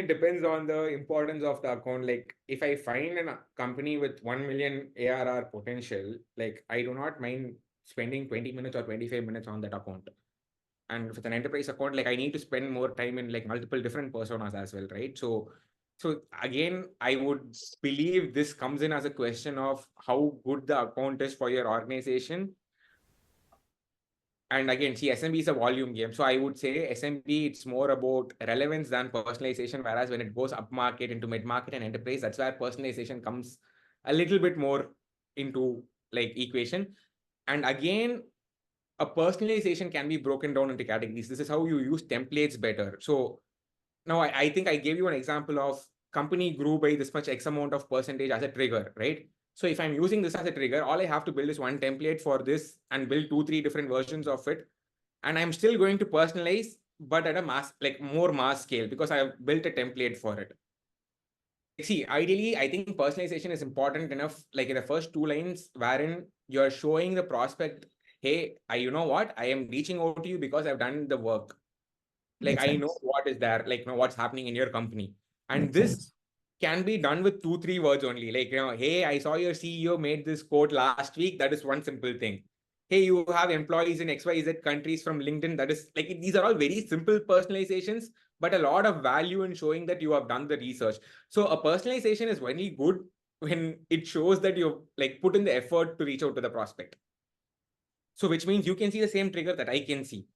it depends on the importance of the account. Like if I find a company with 1 million ARR potential, like I do not mind spending 20 minutes or 25 minutes on that account. And with an enterprise account, like I need to spend more time in like multiple different personas as well, right? So again, I would believe this comes in as a question of how good the account is for your organization. And again, see, SMB is a volume game. So I would say SMB, it's more about relevance than personalization. Whereas when it goes up market into mid market and enterprise, that's where personalization comes a little bit more into like equation. And again, a personalization can be broken down into categories. This is how you use templates better. So now I think I gave you an example of company grew by this much X amount of percentage as a trigger, right? So if I'm using this as a trigger, all I have to build is one template for this and build 2, 3 different versions of it. And I'm still going to personalize, but at a mass, like more mass scale, because I have built a template for it. See, ideally, I think personalization is important enough, like in the first 2 lines, wherein you're showing the prospect, hey, you know what? I am reaching out to you because I've done the work. Like Makes I know sense. what is there, like what's happening in your company. And Makes this sense. can be done with 2, 3 words only. Like, hey, I saw your CEO made this quote last week. That is one simple thing. Hey, you have employees in XYZ countries from LinkedIn. That is like, these are all very simple personalizations, but a lot of value in showing that you have done the research. So a personalization is only good when it shows that you've like put in the effort to reach out to the prospect. So which means you can see the same trigger that I can see,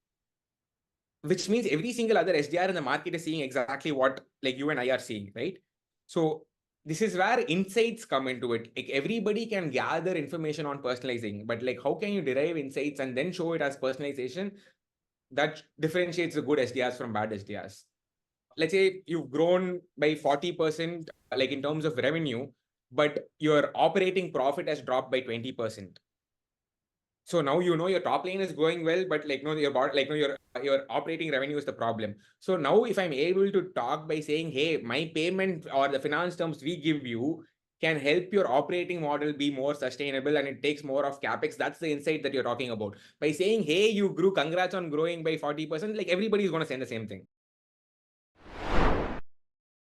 which means every single other SDR in the market is seeing exactly what like you and I are seeing, right? So this is where insights come into it. Like everybody can gather information on personalizing, but like how can you derive insights and then show it as personalization? That differentiates the good SDRs from bad SDRs. Let's say you've grown by 40%, like in terms of revenue, but your operating profit has dropped by 20%. So now your top line is going well, but like your operating revenue is the problem. So now if I'm able to talk by saying, hey, my payment or the finance terms we give you can help your operating model be more sustainable and it takes more of capex. That's the insight that you're talking about. By saying, hey, you grew, congrats on growing by 40%, like everybody is going to say the same thing.